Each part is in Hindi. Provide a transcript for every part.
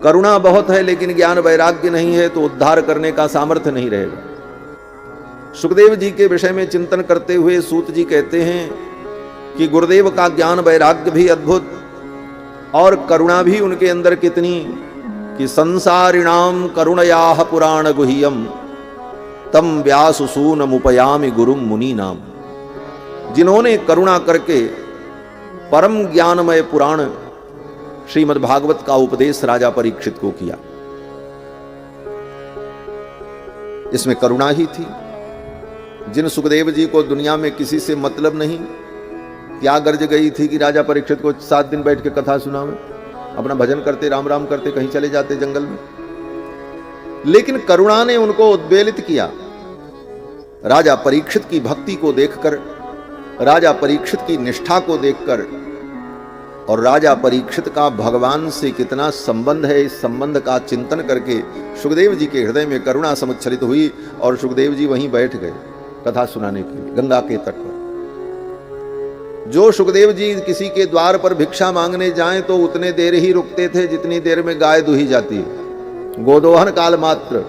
करुणा बहुत है लेकिन ज्ञान वैराग्य नहीं है तो उद्धार करने का सामर्थ्य नहीं रहेगा। सुखदेव जी के विषय में चिंतन करते हुए सूत जी कहते हैं कि गुरुदेव का ज्ञान वैराग्य भी अद्भुत और करुणा भी उनके अंदर कितनी, कि संसारिणाम करुणयाह पुराण गुह्यम तम व्याससूनमुपयामि गुरुम मुनि नाम। जिन्होंने करुणा करके परम ज्ञानमय पुराण श्रीमद् भागवत का उपदेश राजा परीक्षित को किया, इसमें करुणा ही थी। जिन सुखदेव जी को दुनिया में किसी से मतलब नहीं, क्या गर्ज गई थी कि राजा परीक्षित को 7 दिन बैठ के कथा सुनावे, अपना भजन करते, राम राम करते कहीं चले जाते जंगल में। लेकिन करुणा ने उनको उद्वेलित किया। राजा परीक्षित की भक्ति को देखकर, राजा परीक्षित की निष्ठा को देखकर और राजा परीक्षित का भगवान से कितना संबंध है, इस संबंध का चिंतन करके सुखदेव जी के हृदय में करुणा समुच्छरित हुई और सुखदेव जी वहीं बैठ गए कथा सुनाने के लिए गंगा के तट पर। जो सुखदेव जी किसी के द्वार पर भिक्षा मांगने जाएं तो उतने देर ही रुकते थे जितनी देर में गाय दुही जाती है। गोदोहन काल मात्र।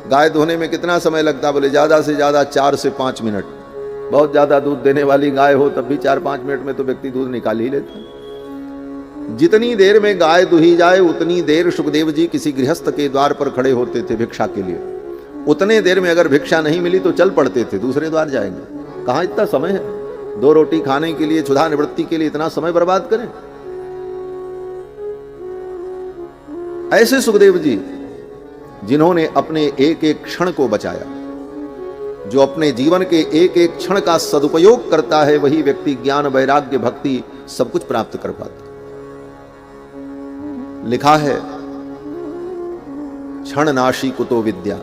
गाय धोने में कितना समय लगता, बोले ज्यादा से ज्यादा 4 से 5 मिनट। बहुत ज्यादा दूध देने वाली गाय हो तब भी 4-5 मिनट में तो व्यक्ति दूध निकाल ही लेता। जितनी देर में गाय दुही जाए उतनी देर सुखदेव जी किसी गृहस्थ के द्वार पर खड़े होते थे भिक्षा के लिए। उतने देर में अगर भिक्षा नहीं मिली तो चल पड़ते थे, दूसरे द्वार जाएंगे। कहां इतना समय है, 2 रोटी खाने के लिए, क्षुधा निवृत्ति के लिए इतना समय बर्बाद करें। ऐसे सुखदेव जी जिन्होंने अपने एक एक क्षण को बचाया, जो अपने जीवन के एक एक क्षण का सदुपयोग करता है, वही व्यक्ति ज्ञान वैराग्य भक्ति सब कुछ प्राप्त कर पाता। लिखा है क्षण नाशी कुतो विद्या।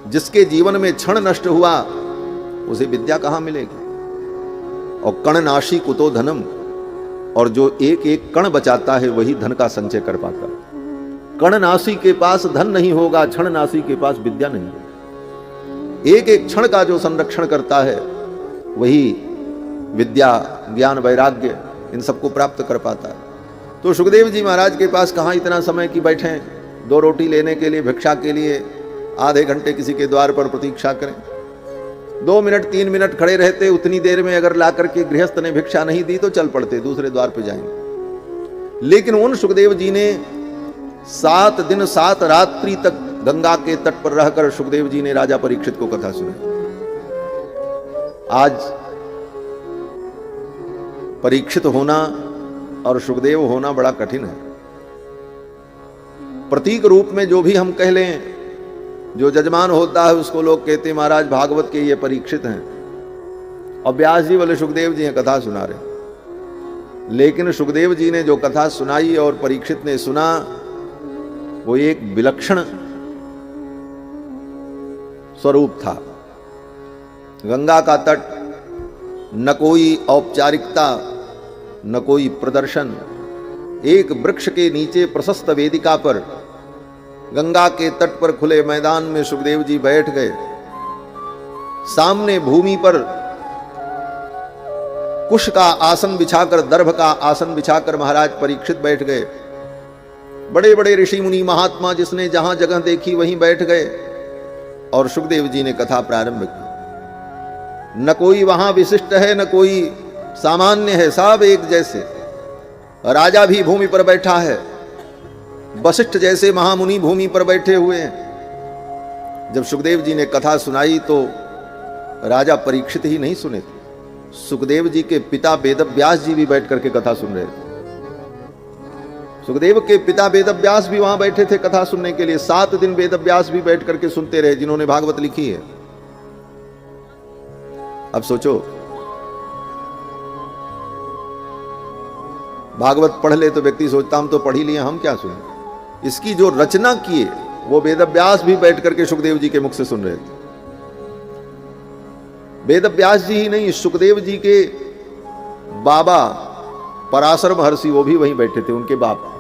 जिसके जीवन में क्षण नष्ट हुआ उसे विद्या कहां मिलेगी। और कण नाशी कुतो धनम, और जो एक एक कण बचाता है वही धन का संचय कर पाता है। कण नाशी के पास धन नहीं होगा, क्षण नाशी के पास विद्या नहीं होगी। एक एक क्षण का जो संरक्षण करता है वही विद्या ज्ञान वैराग्य इन सबको प्राप्त कर पाता है। तो सुखदेव जी महाराज के पास कहां इतना समय कि बैठें 2 रोटी लेने के लिए, भिक्षा के लिए आधे घंटे किसी के द्वार पर प्रतीक्षा करें। 2 मिनट 3 मिनट खड़े रहते, उतनी देर में अगर ला करके गृहस्थ ने भिक्षा नहीं दी तो चल पड़ते, दूसरे द्वार पर जाएंगे। लेकिन उन सुखदेव जी ने 7 दिन 7 रात्रि तक गंगा के तट पर रहकर सुखदेव जी ने राजा परीक्षित को कथा सुनाई। आज परीक्षित होना और सुखदेव होना बड़ा कठिन है। प्रतीक रूप में जो भी हम कह लें, जो जजमान होता है उसको लोग कहते हैं महाराज भागवत के ये परीक्षित हैं, और व्यास जी वाले सुखदेव जी हैं कथा सुना रहे। लेकिन सुखदेव जी ने जो कथा सुनाई और परीक्षित ने सुना, वो एक विलक्षण स्वरूप था। गंगा का तट, न कोई औपचारिकता न कोई प्रदर्शन। एक वृक्ष के नीचे प्रशस्त वेदिका पर गंगा के तट पर खुले मैदान में सुखदेव जी बैठ गए। सामने भूमि पर कुश का आसन बिछाकर, दर्भ का आसन बिछाकर महाराज परीक्षित बैठ गए। बड़े बड़े ऋषि मुनि महात्मा जिसने जहां जगह देखी वहीं बैठ गए और सुखदेव जी ने कथा प्रारंभ की। न कोई वहां विशिष्ट है न कोई सामान्य है, सब एक जैसे। राजा भी भूमि पर बैठा है, वशिष्ठ जैसे महामुनि भूमि पर बैठे हुए हैं। जब सुखदेव जी ने कथा सुनाई तो राजा परीक्षित ही नहीं सुने थे, सुखदेव जी के पिता वेदव्यास जी भी बैठ करके कथा सुन रहे थे। सुखदेव के पिता वेदव्यास भी वहां बैठे थे कथा सुनने के लिए। 7 दिन वेदव्यास भी बैठ करके सुनते रहे, जिन्होंने भागवत लिखी है। अब सोचो, भागवत पढ़ ले तो व्यक्ति सोचता हम तो पढ़ ही लिए, हम क्या सुने। इसकी जो रचना किए वो वेदव्यास भी बैठ करके सुखदेव जी के मुख से सुन रहे थे। वेदव्यास जी ही नहीं, सुखदेव जी के बाबा पराशर महर्षि वो भी वहीं बैठे थे। उनके बाप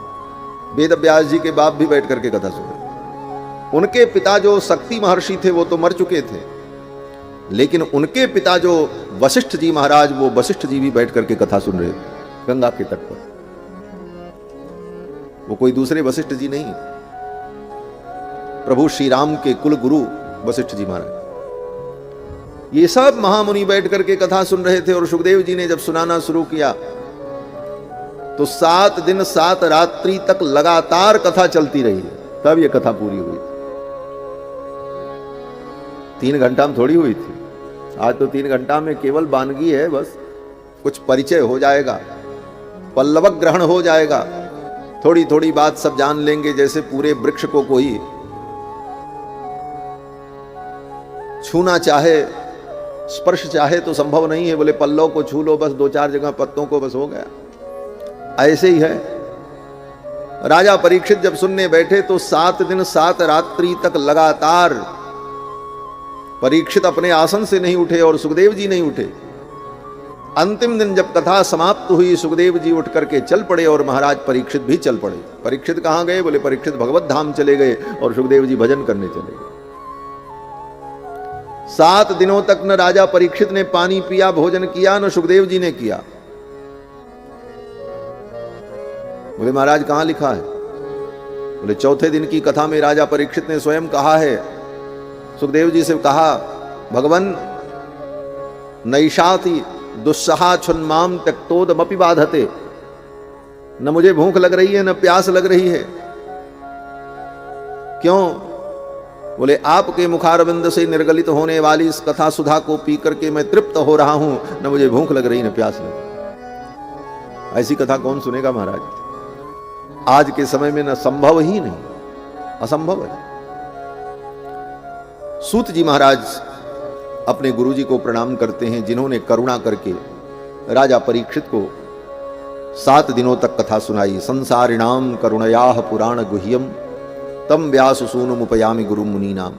वेदव्यास जी के बाप भी बैठ करके कथा सुन रहे। उनके पिता जो शक्ति महर्षि थे वो तो मर चुके थे, लेकिन उनके पिता जो वशिष्ठ जी महाराज, वो वशिष्ठ जी भी बैठ करके कथा सुन रहे थे गंगा के तट पर। वो कोई दूसरे वशिष्ठ जी नहीं, प्रभु श्री राम के कुल गुरु वशिष्ठ जी महाराज। ये सब महामुनि बैठ करके कथा सुन रहे थे और सुखदेव जी ने जब सुनाना शुरू किया तो 7 दिन 7 रात्रि तक लगातार कथा चलती रही है, तब ये कथा पूरी हुई थी। 3 घंटा में थोड़ी हुई थी, आज तो 3 घंटा में केवल वानगी है, बस कुछ परिचय हो जाएगा, पल्लवक ग्रहण हो जाएगा, थोड़ी थोड़ी बात सब जान लेंगे। जैसे पूरे वृक्ष को कोई छूना चाहे, स्पर्श चाहे तो संभव नहीं है, बोले पल्लव को छू लो, बस 2-4 जगह पत्तों को बस हो गया। ऐसे ही है, राजा परीक्षित जब सुनने बैठे तो 7 दिन 7 रात्रि तक लगातार परीक्षित अपने आसन से नहीं उठे और सुखदेव जी नहीं उठे। अंतिम दिन जब कथा समाप्त हुई, सुखदेव जी उठ करके चल पड़े और महाराज परीक्षित भी चल पड़े। परीक्षित कहां गए? बोले परीक्षित भगवत धाम चले गए और सुखदेव जी भजन करने चले गए। 7 दिनों तक न राजा परीक्षित ने पानी पिया, भोजन किया, न सुखदेव जी ने किया। बोले महाराज कहां लिखा है? बोले 4थे दिन की कथा में राजा परीक्षित ने स्वयं कहा है, सुखदेव जी से कहा, भगवन नैषाति दुस्सहा छुन्माम त्यक्तोदमपि बाधते, न मुझे भूख लग रही है न प्यास लग रही है। क्यों? बोले आपके मुखारविंद से निर्गलित होने वाली इस कथा सुधा को पी करके मैं तृप्त हो रहा हूं, न मुझे भूख लग रही न प्यास लग रही। ऐसी कथा कौन सुनेगा महाराज? आज के समय में न संभव ही नहीं, असंभव है। सूत जी महाराज अपने गुरुजी को प्रणाम करते हैं, जिन्होंने करुणा करके राजा परीक्षित को 7 दिनों तक कथा सुनाई। संसारिणाम करुणयाः पुराण गुह्यम तम व्यास सूनुमुपयामि गुरु मुनि नाम।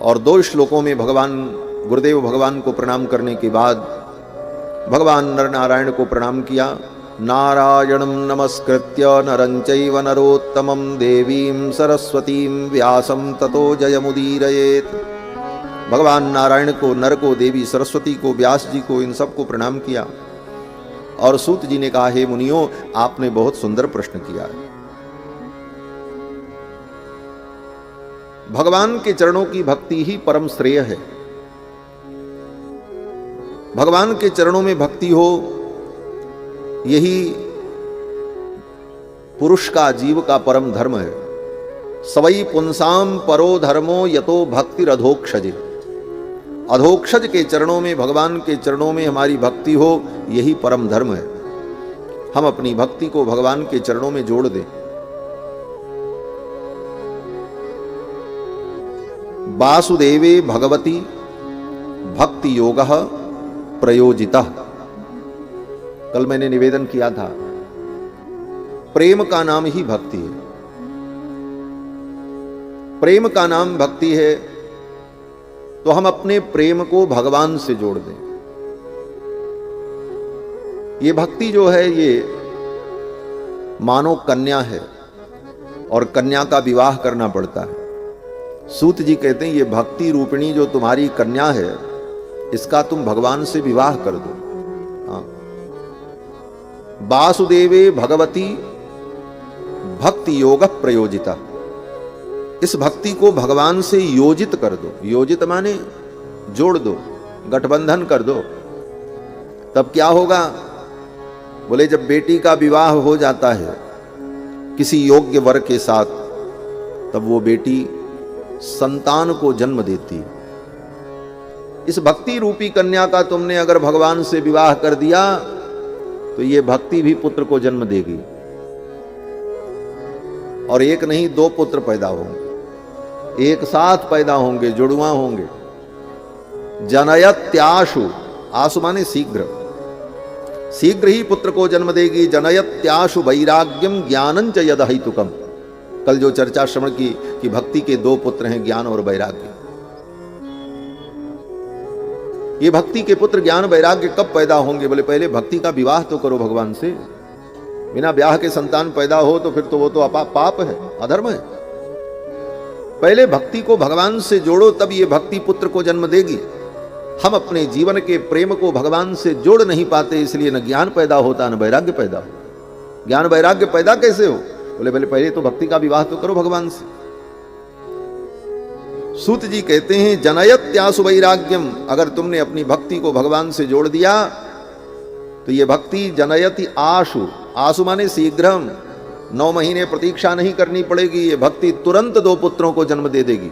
और 2 श्लोकों में भगवान गुरुदेव भगवान को प्रणाम करने के बाद भगवान नर नारायण को प्रणाम किया। नारायणं नमस्कृत्य नरं चैव नरोत्तमं देवीं सरस्वतीं व्यासं ततो जयमुदीरयेत्। भगवान नारायण को, नर को, देवी सरस्वती को, व्यास जी को, इन सबको प्रणाम किया। और सूत जी ने कहा, हे मुनियों, आपने बहुत सुंदर प्रश्न किया है। भगवान के चरणों की भक्ति ही परम श्रेय है। भगवान के चरणों में भक्ति हो, यही पुरुष का, जीव का परम धर्म है। सवई पुंसाम परो धर्मो यतो भक्ति अधोक्षजे। अधोक्षज के चरणों में, भगवान के चरणों में हमारी भक्ति हो, यही परम धर्म है। हम अपनी भक्ति को भगवान के चरणों में जोड़ दें। वासुदेवे भगवती भक्ति योगः प्रयोजितः। कल मैंने निवेदन किया था, प्रेम का नाम ही भक्ति है। प्रेम का नाम भक्ति है, तो हम अपने प्रेम को भगवान से जोड़ दें। ये भक्ति जो है, ये मानो कन्या है और कन्या का विवाह करना पड़ता है। सूत जी कहते हैं, ये भक्ति रूपिणी जो तुम्हारी कन्या है, इसका तुम भगवान से विवाह कर दो। हाँ, वासुदेवे भगवती भक्ति योग प्रयोजिता। इस भक्ति को भगवान से योजित कर दो। योजित माने जोड़ दो, गठबंधन कर दो। तब क्या होगा? बोले जब बेटी का विवाह हो जाता है किसी योग्य वर के साथ, तब वो बेटी संतान को जन्म देती है। इस भक्ति रूपी कन्या का तुमने अगर भगवान से विवाह कर दिया, तो ये भक्ति भी पुत्र को जन्म देगी। और एक नहीं, 2 पुत्र पैदा होंगे, एक साथ पैदा होंगे, जुड़वा होंगे। जनयत्याशु, आशु माने शीघ्र, शीघ्र ही पुत्र को जन्म देगी। जनयत्याशु वैराग्यम ज्ञानं च यदहितुकम। कल जो चर्चा श्रवण की कि भक्ति के 2 पुत्र हैं, ज्ञान और वैराग्य। ये भक्ति के पुत्र ज्ञान वैराग्य कब पैदा होंगे? बोले पहले भक्ति का विवाह तो करो भगवान से। बिना ब्याह के संतान पैदा हो तो फिर तो वो तो पाप है, अधर्म है। पहले भक्ति को भगवान से जोड़ो, तब ये भक्ति पुत्र को जन्म देगी। हम अपने जीवन के प्रेम को भगवान से जोड़ नहीं पाते, इसलिए न ज्ञान पैदा होता न वैराग्य पैदा हो। ज्ञान वैराग्य पैदा कैसे हो? बोले पहले पहले तो भक्ति का विवाह तो करो भगवान से। सूत जी कहते हैं जनयत्यासु वैराग्यम, अगर तुमने अपनी भक्ति को भगवान से जोड़ दिया तो ये भक्ति जनयति आशु, आशु माने शीघ्रम, 9 महीने प्रतीक्षा नहीं करनी पड़ेगी। ये भक्ति तुरंत 2 पुत्रों को जन्म दे देगी।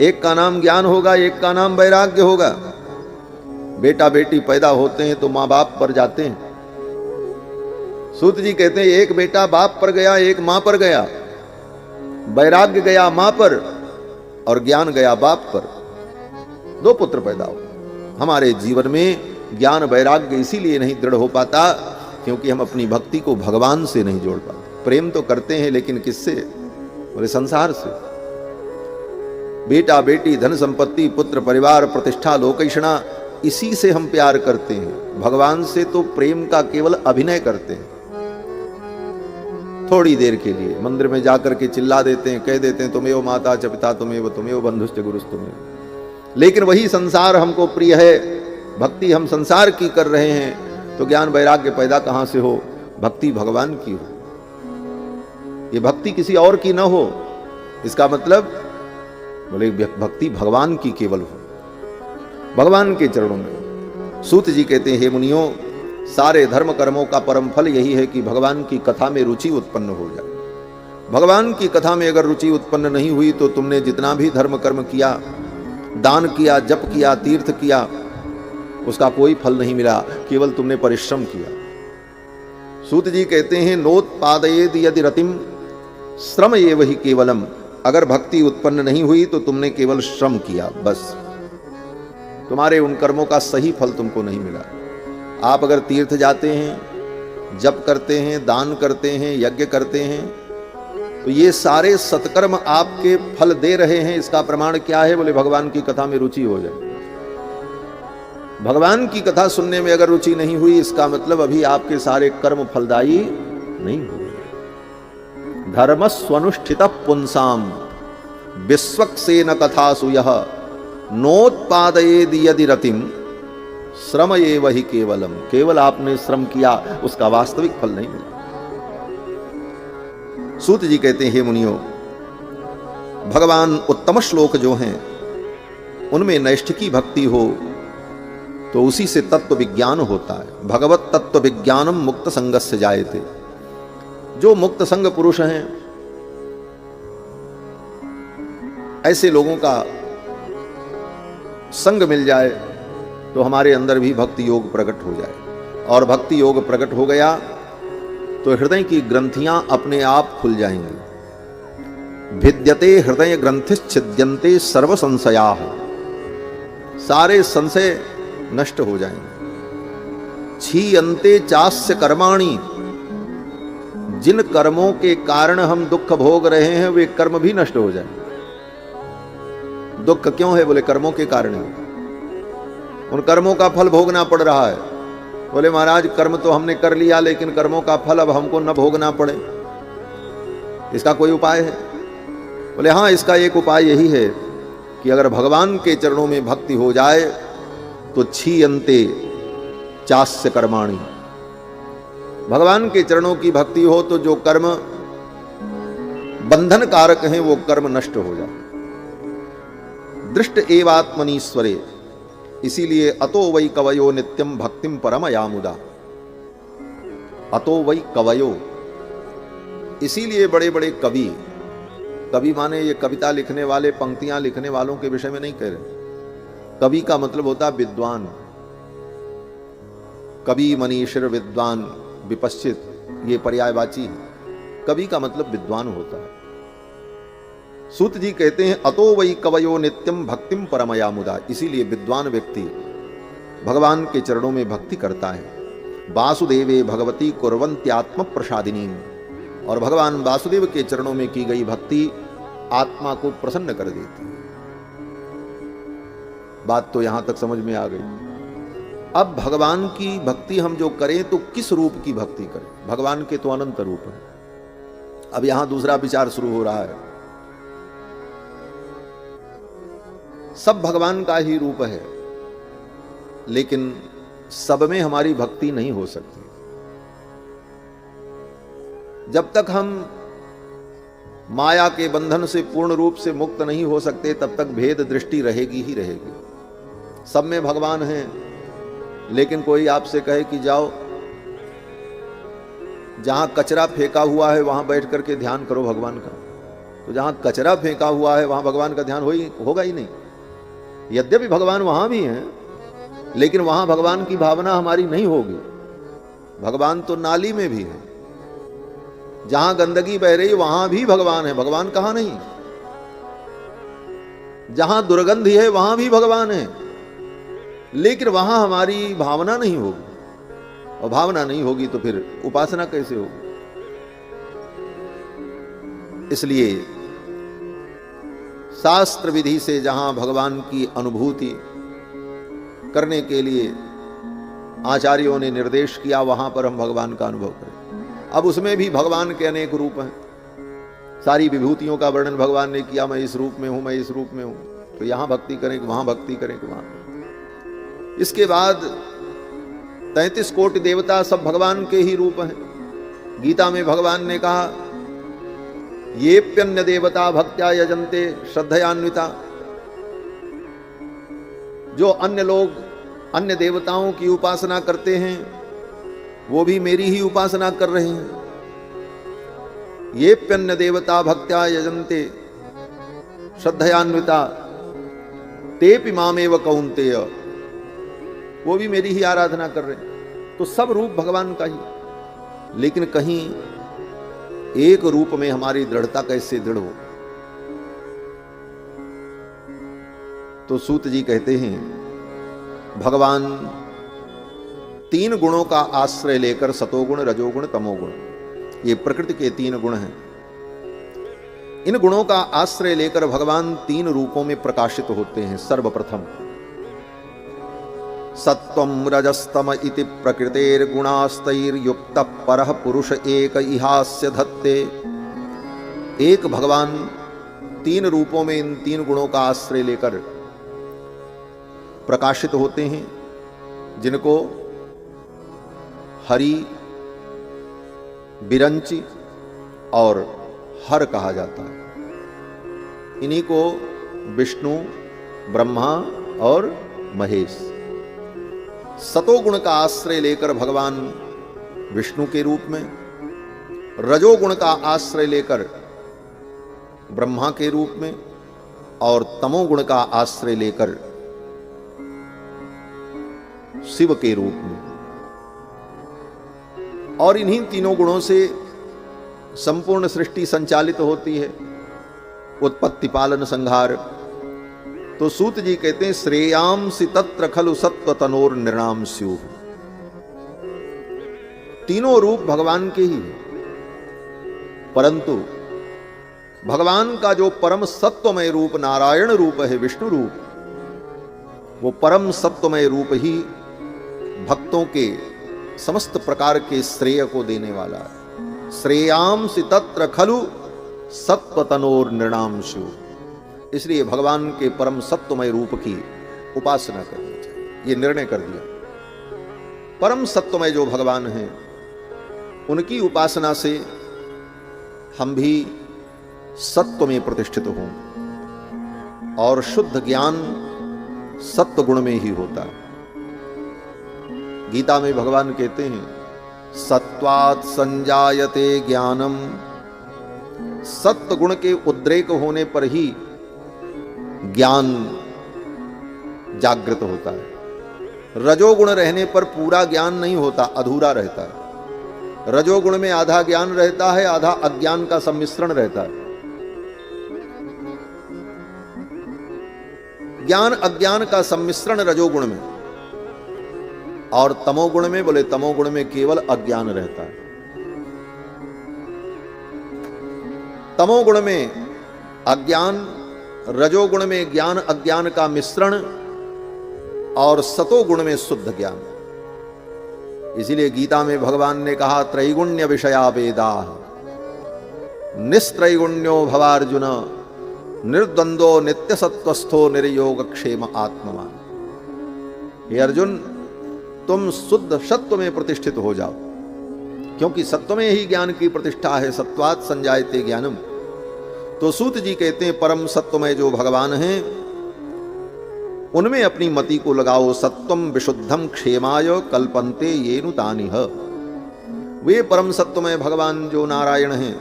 एक का नाम ज्ञान होगा, एक का नाम वैराग्य होगा। बेटा बेटी पैदा होते हैं तो माँ बाप पर जाते हैं। सूत जी कहते हैं एक बेटा बाप पर गया, एक माँ पर गया। वैराग्य गया माँ पर और ज्ञान गया बाप पर। 2 पुत्र पैदा हो। हमारे जीवन में ज्ञान वैराग्य इसीलिए नहीं दृढ़ हो पाता क्योंकि हम अपनी भक्ति को भगवान से नहीं जोड़ पाते। प्रेम तो करते हैं लेकिन किससे? बोले संसार से। बेटा बेटी, धन संपत्ति, पुत्र परिवार, प्रतिष्ठा, लोकैषणा, इसी से हम प्यार करते हैं। भगवान से तो प्रेम का केवल अभिनय करते हैं। थोड़ी देर के लिए मंदिर में जाकर के चिल्ला देते हैं, कह देते हैं तुमेव माता च पिता तुमेव बंधुश्च गुरुश्च तुमेव। लेकिन वही संसार हमको प्रिय है, भक्ति हम संसार की कर रहे हैं, तो ज्ञान वैराग्य पैदा कहां से हो? भक्ति भगवान की हो। ये भक्ति किसी और की ना हो। इसका मतलब बोले भक्ति भगवान की केवल हो, भगवान के चरणों में। सूत जी कहते हैं हे मुनियों, सारे धर्म कर्मों का परम फल यही है कि भगवान की कथा में रुचि उत्पन्न हो जाए। भगवान की कथा में अगर रुचि उत्पन्न नहीं हुई तो तुमने जितना भी धर्म कर्म किया, दान किया, जप किया, तीर्थ किया, उसका कोई फल नहीं मिला, केवल तुमने परिश्रम किया। सूत जी कहते हैं नोत्पादयेद यदि रतिम श्रम एव हि केवलम, अगर भक्ति उत्पन्न नहीं हुई तो तुमने केवल श्रम किया, बस तुम्हारे उन कर्मों का सही फल तुमको नहीं मिला। आप अगर तीर्थ जाते हैं, जप करते हैं, दान करते हैं, यज्ञ करते हैं, तो ये सारे सत्कर्म आपके फल दे रहे हैं। इसका प्रमाण क्या है? बोले भगवान की कथा में रुचि हो जाए। भगवान की कथा सुनने में अगर रुचि नहीं हुई, इसका मतलब अभी आपके सारे कर्म फलदायी नहीं हुए। धर्म स्वनुष्ठित पुंसाम विश्वक्सेन कथासु यह नोत्पादयेद यदि रतिम श्रम एव हि केवलम, केवल आपने श्रम किया, उसका वास्तविक फल नहीं मिला। सूत जी कहते हैं हे मुनियों, भगवान उत्तम श्लोक जो हैं उनमें नैष्ठिकी भक्ति हो तो उसी से तत्व विज्ञान होता है। भगवत तत्व विज्ञानम मुक्त संगस्य जायते। जो मुक्त संग पुरुष हैं, ऐसे लोगों का संग मिल जाए तो हमारे अंदर भी भक्ति योग प्रकट हो जाए। और भक्ति योग प्रकट हो गया तो हृदय की ग्रंथियां अपने आप खुल जाएंगी। भिद्यते हृदय ग्रंथिश्छिद्यन्ते सर्व संशयाः, सारे संशय नष्ट हो जाएंगे। क्षीयन्ते चास्य कर्माणि, जिन कर्मों के कारण हम दुख भोग रहे हैं वे कर्म भी नष्ट हो जाएंगे। दुख क्यों है? बोले कर्मों के कारण है। उन कर्मों का फल भोगना पड़ रहा है। बोले महाराज कर्म तो हमने कर लिया लेकिन कर्मों का फल अब हमको न भोगना पड़े, इसका कोई उपाय है? बोले हाँ, इसका एक उपाय यही है कि अगर भगवान के चरणों में भक्ति हो जाए तो क्षीयन्ते चास्य कर्माणि, भगवान के चरणों की भक्ति हो तो जो कर्म बंधन कारक हैं वो कर्म नष्ट हो जाए। दृष्ट एवात्मनीश्वरे, इसीलिए अतो वै कवयो नित्यम भक्तिम परमयामुदा। अतो वै कवयो, इसीलिए बड़े बड़े कवि, कवि माने ये कविता लिखने वाले, पंक्तियां लिखने वालों के विषय में नहीं कह रहे। कवि का मतलब होता है विद्वान। कवि मनीषिर विद्वान विपश्चित, ये पर्यायवाची है। कवि का मतलब विद्वान होता है। सूत जी कहते हैं अतो वै कवयो नित्यम भक्तिम परमयामुदा, इसीलिए विद्वान व्यक्ति भगवान के चरणों में भक्ति करता है। वासुदेवे भगवती कुर्वन्त्यात्म प्रसादिनी, और भगवान वासुदेव के चरणों में की गई भक्ति आत्मा को प्रसन्न कर देती है। बात तो यहां तक समझ में आ गई। अब भगवान की भक्ति हम जो करें तो किस रूप की भक्ति करें? भगवान के तो अनंत रूप है। अब यहां दूसरा विचार शुरू हो रहा है। सब भगवान का ही रूप है, लेकिन सब में हमारी भक्ति नहीं हो सकती। जब तक हम माया के बंधन से पूर्ण रूप से मुक्त नहीं हो सकते तब तक भेद दृष्टि रहेगी ही रहेगी। सब में भगवान हैं, लेकिन कोई आपसे कहे कि जाओ जहां कचरा फेंका हुआ है वहां बैठ करके ध्यान करो भगवान का, तो जहां कचरा फेंका हुआ है वहां भगवान का ध्यान होगा ही नहीं। यद्यपि भगवान वहां भी हैं, लेकिन वहां भगवान की भावना हमारी नहीं होगी। भगवान तो नाली में भी है, जहां गंदगी बह रही वहां भी भगवान है, भगवान कहां नहीं। जहां दुर्गंध है वहां भी भगवान है, लेकिन वहां हमारी भावना नहीं होगी, और भावना नहीं होगी तो फिर उपासना कैसे होगी। इसलिए शास्त्र विधि से जहां भगवान की अनुभूति करने के लिए आचार्यों ने निर्देश किया, वहां पर हम भगवान का अनुभव करें। अब उसमें भी भगवान के अनेक रूप हैं, सारी विभूतियों का वर्णन भगवान ने किया, मैं इस रूप में हूं, मैं इस रूप में हूं, तो यहां भक्ति करें कि वहां भक्ति करें कि वहां। इसके बाद 33 कोटि देवता सब भगवान के ही रूप हैं। गीता में भगवान ने कहा, ये प्यन्य देवता भक्त्या यजन्ते श्रद्धयान्विता, जो अन्य लोग अन्य देवताओं की उपासना करते हैं वो भी मेरी ही उपासना कर रहे हैं। ये प्यन्य देवता भक्त्या यजन्ते श्रद्धयान्विता तेपि मामेव कौन्तेय, वो भी मेरी ही आराधना कर रहे हैं। तो सब रूप भगवान का ही, लेकिन कहीं एक रूप में हमारी दृढ़ता कैसे दृढ़ हो। तो सूत जी कहते हैं, भगवान 3 गुणों का आश्रय लेकर, सतोगुण, रजोगुण, तमोगुण, ये प्रकृति के 3 गुण हैं, इन गुणों का आश्रय लेकर भगवान 3 रूपों में प्रकाशित होते हैं। सर्वप्रथम सत्वं रजस्तम इति प्रकृतेर्गुणास्तैर्युक्तः परः पुरुष एक इहास्य धत्ते। एक भगवान 3 रूपों में इन 3 गुणों का आश्रय लेकर प्रकाशित होते हैं, जिनको हरि, बिरंची और हर कहा जाता है। इन्हीं को विष्णु, ब्रह्मा और महेश। सतोगुण का आश्रय लेकर भगवान विष्णु के रूप में, रजोगुण का आश्रय लेकर ब्रह्मा के रूप में, और तमोगुण का आश्रय लेकर शिव के रूप में। और इन्हीं तीनों गुणों से संपूर्ण सृष्टि संचालित होती है, उत्पत्ति, पालन, संहार। तो सूत जी कहते हैं, श्रेयांसि तत्र खलु सत्व तनोर नृणाम स्युः। तीनों रूप भगवान के ही, परंतु भगवान का जो परम सत्वमय रूप नारायण रूप है, विष्णु रूप, वो परम सत्वमय रूप ही भक्तों के समस्त प्रकार के श्रेय को देने वाला है। श्रेयांसि तत्र खलु सत्वतनोर नृणाम स्युः। इसलिए भगवान के परम सत्वमय रूप की उपासना करनी चाहिए, ये निर्णय कर दिया। परम सत्वमय जो भगवान हैं, उनकी उपासना से हम भी सत्व में प्रतिष्ठित हों, और शुद्ध ज्ञान सत्व गुण में ही होता है। गीता में भगवान कहते हैं, सत्वात् संजायते ज्ञानम, सत्व गुण के उद्रेक होने पर ही ज्ञान जागृत होता है। रजोगुण रहने पर पूरा ज्ञान नहीं होता, अधूरा रहता है। रजोगुण में आधा ज्ञान रहता है, आधा अज्ञान का सम्मिश्रण रहता है। ज्ञान अज्ञान का सम्मिश्रण रजोगुण में, और तमोगुण में, बोले तमोगुण में केवल अज्ञान रहता है। तमोगुण में अज्ञान, रजोगुण में ज्ञान अज्ञान का मिश्रण, और सतोगुण में शुद्ध ज्ञान। इसीलिए गीता में भगवान ने कहा, त्रैगुण्य विषया वेदाः निस्त्रैगुण्यो भवार्जुन निर्द्वंद्वो नित्य सत्वस्थो निर्योगक्षेम आत्मवान। हे अर्जुन, तुम शुद्ध सत्व में प्रतिष्ठित हो जाओ, क्योंकि सत्व में ही ज्ञान की प्रतिष्ठा है, सत्वात् संजायते ज्ञानम। तो सूत जी कहते हैं परम सत्वमय जो भगवान हैं उनमें अपनी मति को लगाओ। सत्वम विशुद्धम क्षेमाय कल्पन्ते येनु तानिह। वे परम सत्वमय भगवान जो नारायण हैं,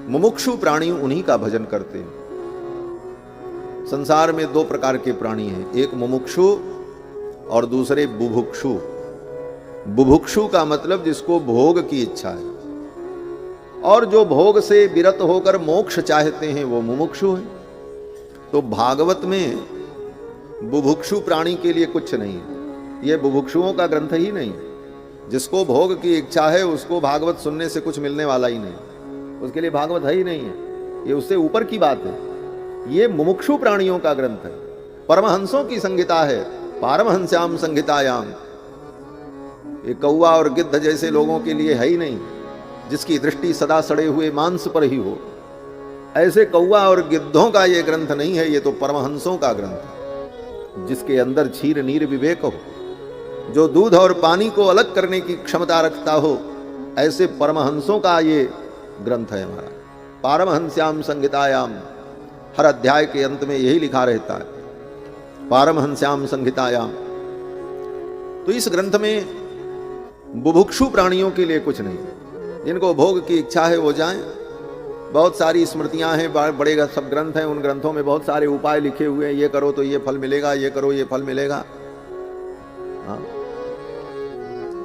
मुमुक्षु प्राणी उन्हीं का भजन करते हैं। संसार में दो प्रकार के प्राणी हैं, एक मुमुक्षु और दूसरे बुभुक्षु। बुभुक्षु का मतलब जिसको भोग की इच्छा है, और जो भोग से विरत होकर मोक्ष चाहते हैं वो मुमुक्षु हैं। तो भागवत में बुभुक्षु प्राणी के लिए कुछ नहीं है, ये बुभुक्षुओं का ग्रंथ ही नहीं है। जिसको भोग की इच्छा है उसको भागवत सुनने से कुछ मिलने वाला ही नहीं, उसके लिए भागवत है ही नहीं है, ये उससे ऊपर की बात है। ये मुमुक्षु प्राणियों का ग्रंथ है, परमहंसों की संहिता है, पारमहंस्याम संहितायाम। ये कौवा और गिद्ध जैसे लोगों के लिए है ही नहीं, जिसकी दृष्टि सदा सड़े हुए मांस पर ही हो। ऐसे कौवा और गिद्धों का ये ग्रंथ नहीं है, ये तो परमहंसों का ग्रंथ है, जिसके अंदर क्षीर नीर विवेक हो, जो दूध और पानी को अलग करने की क्षमता रखता हो। ऐसे परमहंसों का ये ग्रंथ है हमारा, पारमहंस्याम संहितायाम। हर अध्याय के अंत में यही लिखा रहता है, पारमहंस्याम संहितायाम। तो इस ग्रंथ में बुभुक्षु प्राणियों के लिए कुछ नहीं, जिनको भोग की इच्छा है वो जाएं। बहुत सारी स्मृतियां हैं, बड़े सब ग्रंथ हैं, उन ग्रंथों में बहुत सारे उपाय लिखे हुए हैं, ये करो तो ये फल मिलेगा, ये करो ये फल मिलेगा। हाँ,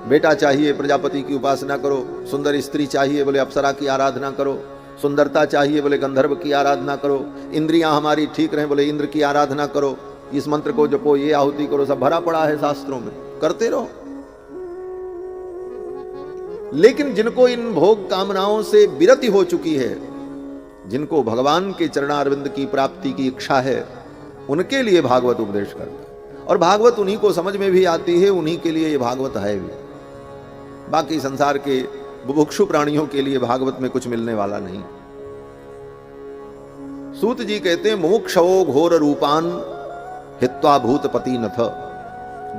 बेटा चाहिए प्रजापति की उपासना करो, सुंदर स्त्री चाहिए बोले अप्सरा की आराधना करो, सुंदरता चाहिए बोले गंधर्व की आराधना करो, इंद्रियां हमारी ठीक रहें बोले इंद्र की आराधना करो, इस मंत्र को जपो, ये आहुति करो, सब भरा पड़ा है शास्त्रों में, करते रहो। लेकिन जिनको इन भोग कामनाओं से विरति हो चुकी है, जिनको भगवान के चरणारविंद की प्राप्ति की इच्छा है, उनके लिए भागवत उपदेश करता है। और भागवत उन्हीं को समझ में भी आती है, उन्हीं के लिए ये भागवत है भी। बाकी संसार के बुभुक्षु प्राणियों के लिए भागवत में कुछ मिलने वाला नहीं। सूत जी कहते हैं मुमुक्षवो घोर रूपान हित्वा भूतपति नथ।